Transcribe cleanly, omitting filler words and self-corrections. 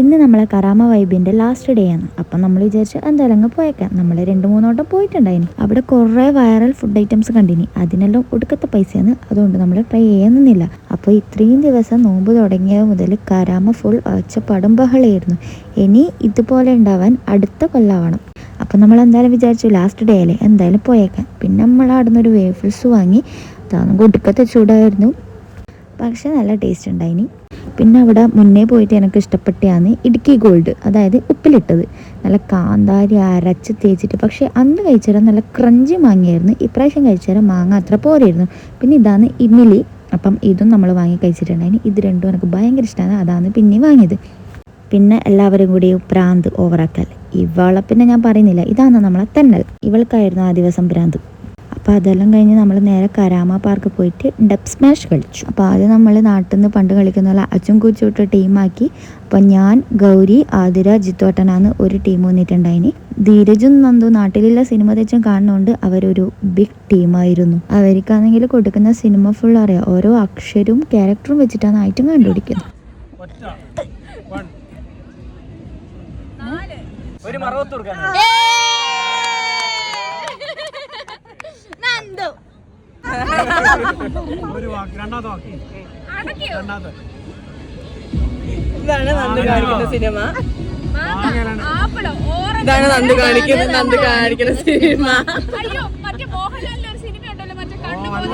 ഇന്ന് നമ്മളെ കറാമ വൈബിൻ്റെ last day ആണ്. അപ്പം നമ്മൾ വിചാരിച്ചു എന്തായാലും അങ്ങ് പോയേക്കാം. നമ്മൾ 2-3 വട്ടം പോയിട്ടുണ്ടായിന്. അവിടെ കുറേ വൈറൽ ഫുഡ് ഐറ്റംസ് കണ്ടിനി. അതിനെല്ലാം ഒടുക്കത്തെ പൈസയാണ്, അതുകൊണ്ട് നമ്മൾ ട്രൈ ചെയ്യുന്നില്ല. അപ്പോൾ ഇത്രയും ദിവസം നോമ്പ് തുടങ്ങിയത് മുതൽ കറാമ ഫുൾ ഒച്ചപ്പാടും ബഹളമായിരുന്നു. ഇനി ഇതുപോലെ ഉണ്ടാവാൻ അടുത്ത കൊല്ലാവണം. അപ്പം നമ്മൾ എന്തായാലും വിചാരിച്ചു ലാസ്റ്റ് ഡേ അല്ലേ എന്തായാലും പോയേക്കാം. പിന്നെ നമ്മൾ അവിടെ നിന്നൊരു വേഫിൾസ് വാങ്ങി. ഒടുക്കത്തെ ചൂടായിരുന്നു, പക്ഷെ നല്ല ടേസ്റ്റ് ഉണ്ടായിനി. പിന്നെ അവിടെ മുന്നേ പോയിട്ട് എനിക്ക് ഇഷ്ടപ്പെട്ടാണ് ഇടുക്കി ഗോൾഡ്, അതായത് ഉപ്പിലിട്ടത്. നല്ല കാന്താരി അരച്ച് തേച്ചിട്ട്, പക്ഷേ അന്ന് കഴിച്ചാൽ നല്ല ക്രഞ്ചി മാങ്ങയായിരുന്നു. ഇപ്രാവശ്യം കഴിച്ചാൽ മാങ്ങ അത്ര പോരായിരുന്നു. പിന്നെ ഇതാണ് ഇമിലി, അപ്പം ഇതും നമ്മൾ വാങ്ങി കഴിച്ചിട്ടുണ്ടായിന്. ഇത് രണ്ടും എനിക്ക് ഭയങ്കര ഇഷ്ടമാണ്, അതാണ് പിന്നെ വാങ്ങിയത്. പിന്നെ എല്ലാവരും കൂടി പ്രാന്ത് ഓവറാക്കൽ. ഇവളെ പിന്നെ ഞാൻ പറയുന്നില്ല, ഇതാണ് നമ്മളെ തെന്നൽ. ഇവൾക്കായിരുന്നു ആ ദിവസം പ്രാന്ത്. അപ്പോൾ അതെല്ലാം കഴിഞ്ഞ് നമ്മൾ നേരെ കരാമ പാർക്ക് പോയിട്ട് ഡബ് സ്മാഷ് കളിച്ചു. അപ്പോൾ ആദ്യം നമ്മൾ നാട്ടിൽ നിന്ന് പണ്ട് കളിക്കുന്ന പോലെ അച്ചും കൂച്ചുവിട്ട് ടീമാക്കി. അപ്പോൾ ഞാൻ, ഗൗരി, ആതിര, ജിത്തോട്ടനാണ് ഒരു ടീം വന്നിട്ടുണ്ടായിന്. ധീരജും നന്ദു നാട്ടിലുള്ള സിനിമ തെച്ചും കാണുന്നതുകൊണ്ട് അവരൊരു ബിഗ് ടീമായിരുന്നു. അവർക്കാണെങ്കിൽ കൊടുക്കുന്ന സിനിമ ഫുൾ അറിയാം. ഓരോ അക്ഷരവും ക്യാരക്ടറും വെച്ചിട്ടാണ് ആയിട്ടും കണ്ടുപിടിക്കുന്നത്. ഇതാണ് നന്ദു കാണിക്കുന്ന സിനിമ. ഇതാണ് നന്ദു കാണിക്കുന്ന സിനിമ. അയ്യോ, മറ്റേ മോഹൻലാലിന്റെ ഒരു സിനിമ ഉണ്ടല്ലോ, മറ്റേ കണ്ണു പോലെ.